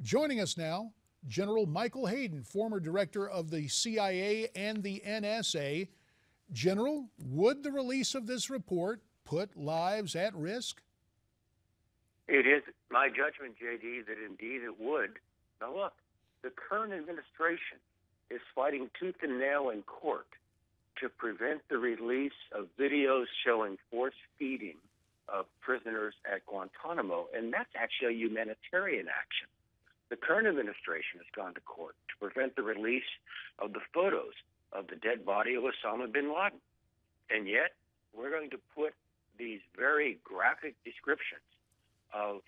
Joining us now, General Michael Hayden, former director of the CIA and the NSA. General, would the release of this report put lives at risk? It is my judgment, JD, that indeed it would. Now look, the current administration is fighting tooth and nail in court to prevent the release of videos showing force feeding of prisoners at Guantanamo, and that's actually a humanitarian action. The current administration has gone to court to prevent the release of the photos of the dead body of Osama bin Laden. And yet, we're going to put these very graphic descriptions of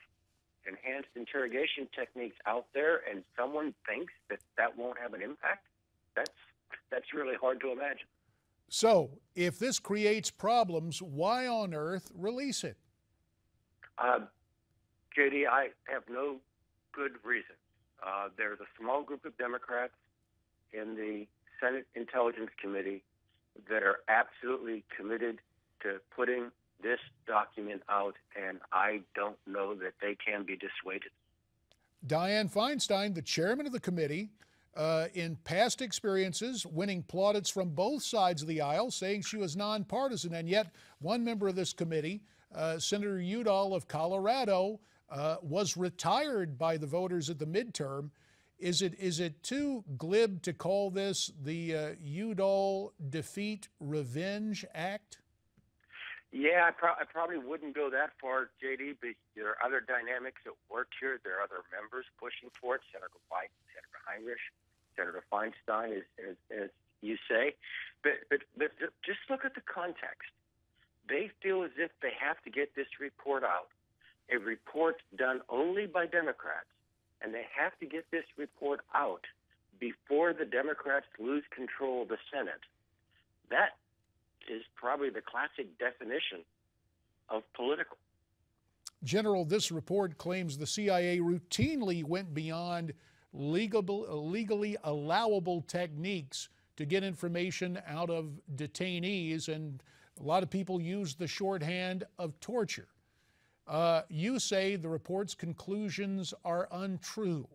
enhanced interrogation techniques out there, and someone thinks that that won't have an impact? That's really hard to imagine. So, if this creates problems, why on earth release it? JD, I have no good reason. There's a small group of Democrats in the Senate Intelligence Committee that are absolutely committed to putting this document out, and I don't know that they can be dissuaded. Dianne Feinstein, the chairman of the committee, in past experiences, winning plaudits from both sides of the aisle, saying she was nonpartisan, and yet one member of this committee, Senator Udall of Colorado, was retired by the voters at the midterm. Is it too glib to call this the Udall Defeat Revenge Act? Yeah, I probably wouldn't go that far, JD, but there are other dynamics at work here. There are other members pushing for it, Senator Biden, Senator Heinrich, Senator Feinstein, as you say. But just look at the context. They feel as if they have to get this report out, a report done only by Democrats, and they have to get this report out before the Democrats lose control of the Senate. That is probably the classic definition of political. General, this report claims the CIA routinely went beyond legally allowable techniques to get information out of detainees, and a lot of people use the shorthand of torture. You say the report's conclusions are untrue.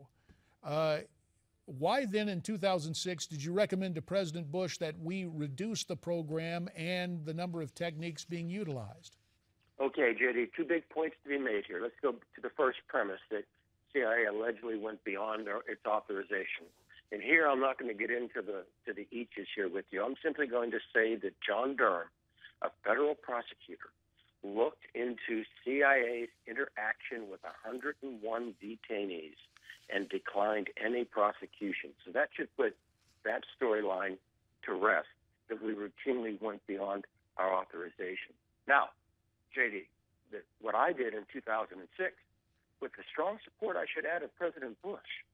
Why then in 2006 did you recommend to President Bush that we reduce the program and the number of techniques being utilized? Okay, JD, two big points to be made here. Let's go to the first premise, that CIA allegedly went beyond its authorization. And here I'm not going to get into the eaches here with you. I'm simply going to say that John Durham, a federal prosecutor, looked into CIA's interaction with 101 detainees and declined any prosecution. So that should put that storyline to rest, that we routinely went beyond our authorization. Now, JD, what I did in 2006, with the strong support, I should add, of President Bush,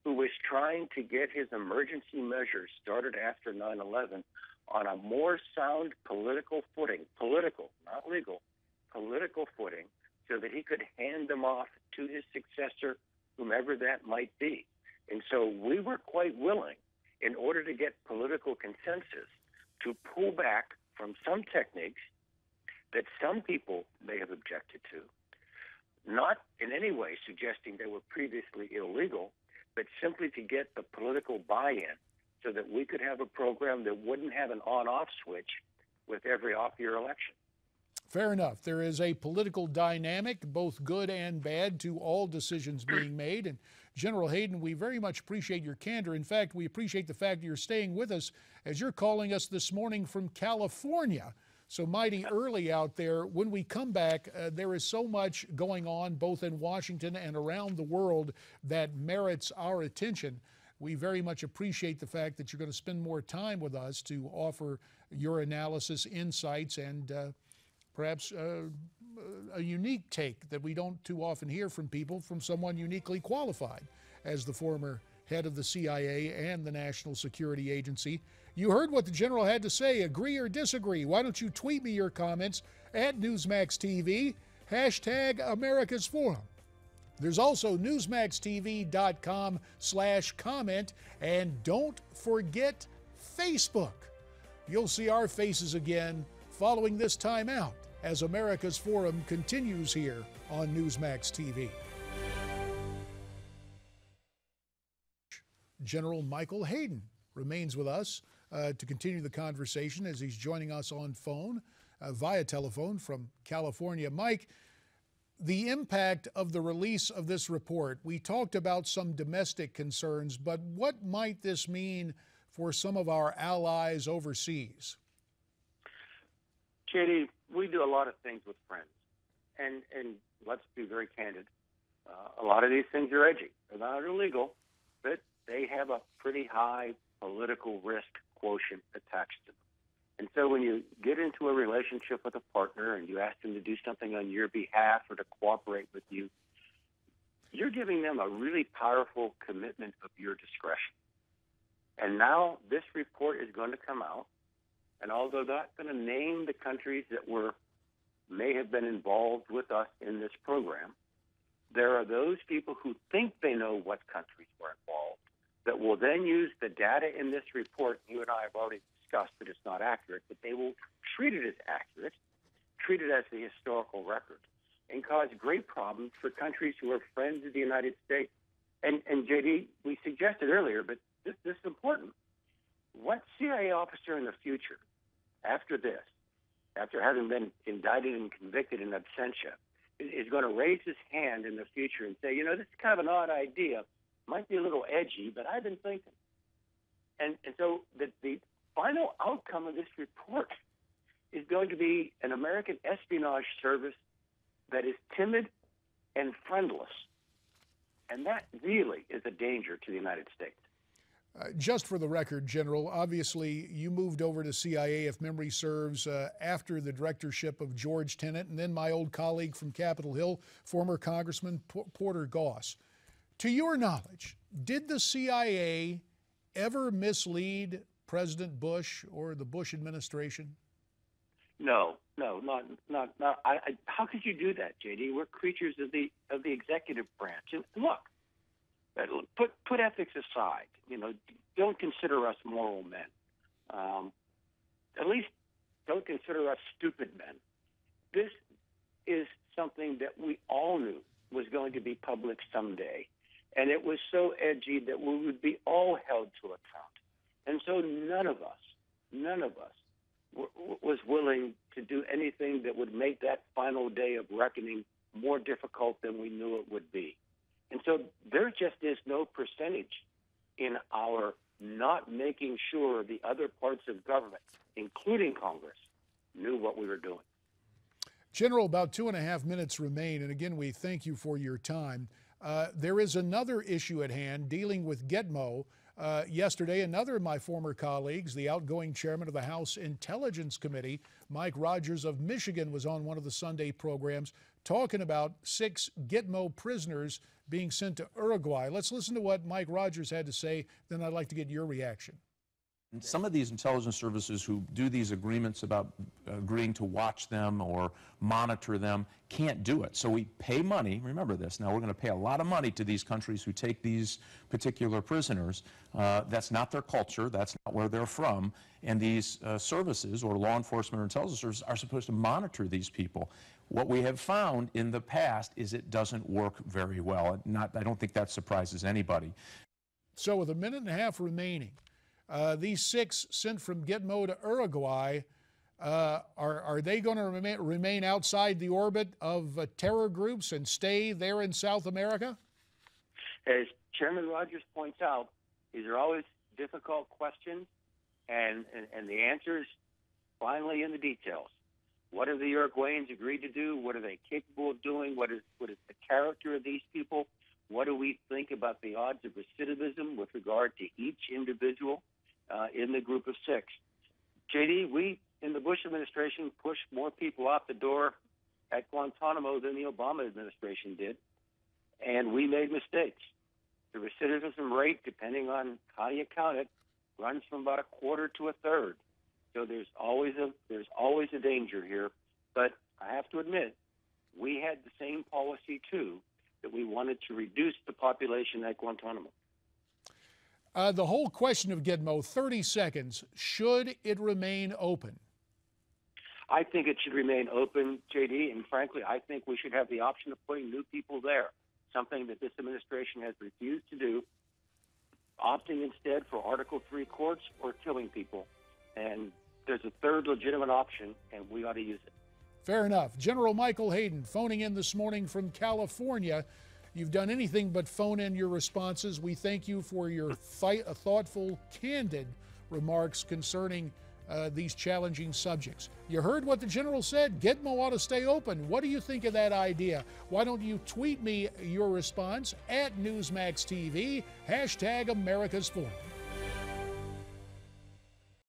who was trying to get his emergency measures started after 9/11 on a more sound political footing, political, not legal, political footing, so that he could hand them off to his successor, whomever that might be. And so we were quite willing, in order to get political consensus, to pull back from some techniques that some people may have objected to, not in any way suggesting they were previously illegal, but simply to get the political buy-in so that we could have a program that wouldn't have an on-off switch with every off-year election. Fair enough. There is a political dynamic, both good and bad, to all decisions being made. And General Hayden, we very much appreciate your candor. In fact, we appreciate the fact that you're staying with us as you're calling us this morning from California. So mighty early out there. When we come back, there is so much going on both in Washington and around the world that merits our attention. We very much appreciate the fact that you're going to spend more time with us to offer your analysis, insights, and perhaps a unique take that we don't too often hear from people, from someone uniquely qualified as the former head of the CIA and the National Security Agency. You heard what the General had to say. Agree or disagree? Why don't you tweet me your comments at Newsmax TV, hashtag America's Forum. There's also newsmaxtv.com/comment, and don't forget Facebook. You'll see our faces again following this time out as America's Forum continues here on Newsmax TV. General Michael Hayden remains with us to continue the conversation as he's joining us on phone, via telephone from California. Mike, the impact of the release of this report, we talked about some domestic concerns, but what might this mean for some of our allies overseas? JD, we do a lot of things with friends, and let's be very candid. A lot of these things are edgy. They're not illegal, but they have a pretty high political risk quotient attached to them. And so when you get into a relationship with a partner and you ask them to do something on your behalf or to cooperate with you, you're giving them a really powerful commitment of your discretion. And now this report is going to come out, and although not going to name the countries that may have been involved with us in this program, there are those people who think they know what countries were involved that will then use the data in this report. You and I have already discussed that it's not accurate, but they will treat it as accurate, treat it as the historical record, and cause great problems for countries who are friends of the United States. And JD, we suggested earlier, but this is important. What CIA officer in the future, after this, after having been indicted and convicted in absentia, is going to raise his hand in the future and say, you know, this is kind of an odd idea, might be a little edgy, but I've been thinking. And so the final outcome of this report is going to be an American espionage service that is timid and friendless. And that really is a danger to the United States. Just for the record, General, obviously you moved over to CIA, if memory serves, after the directorship of George Tenet, and then my old colleague from Capitol Hill, former Congressman Porter Goss. To your knowledge, did the CIA ever mislead President Bush or the Bush administration? No, not. How could you do that, JD? We're creatures of the executive branch. And look, put ethics aside. You know, don't consider us moral men. At least don't consider us stupid men. This is something that we all knew was going to be public someday. And it was so edgy that we would be all held to account. And so none of us was willing to do anything that would make that final day of reckoning more difficult than we knew it would be. And so there just is no percentage in our not making sure the other parts of government, including Congress, knew what we were doing. General, about 2.5 minutes remain, and again, we thank you for your time. There is another issue at hand dealing with Gitmo. Yesterday, another of my former colleagues, the outgoing chairman of the House Intelligence Committee, Mike Rogers of Michigan, was on one of the Sunday programs talking about 6 Gitmo prisoners being sent to Uruguay. Let's listen to what Mike Rogers had to say, then I'd like to get your reaction. And some of these intelligence services who do these agreements about agreeing to watch them or monitor them can't do it. So we pay money, remember this, now we're going to pay a lot of money to these countries who take these particular prisoners. That's not their culture, that's not where they're from, and these services or law enforcement or intelligence services are supposed to monitor these people. What we have found in the past is it doesn't work very well. I don't think that surprises anybody. So with 1.5 minutes remaining, these 6 sent from Gitmo to Uruguay, are they going to remain outside the orbit of terror groups and stay there in South America? As Chairman Rogers points out, these are always difficult questions, and the answers finally in the details. What have the Uruguayans agreed to do? What are they capable of doing? What is the character of these people? What do we think about the odds of recidivism with regard to each individual in the group of 6? JD, we in the Bush administration pushed more people out the door at Guantanamo than the Obama administration did, and we made mistakes. The recidivism rate, depending on how you count it, runs from about 1/4 to 1/3. So there's always a danger here. But I have to admit, we had the same policy too, that we wanted to reduce the population at Guantanamo. The whole question of Gitmo, 30 seconds, should it remain open? I think it should remain open, JD, and frankly, I think we should have the option of putting new people there, something that this administration has refused to do. opting instead for Article III courts or killing people. And there's a third legitimate option, and we ought to use it. Fair enough. General Michael Hayden, phoning in this morning from California. You've done anything but phone in your responses. We thank you for your thoughtful, candid remarks concerning these challenging subjects. You heard what the general said. Gitmo ought to stay open. What do you think of that idea? Why don't you tweet me your response at Newsmax TV, #America's Forum.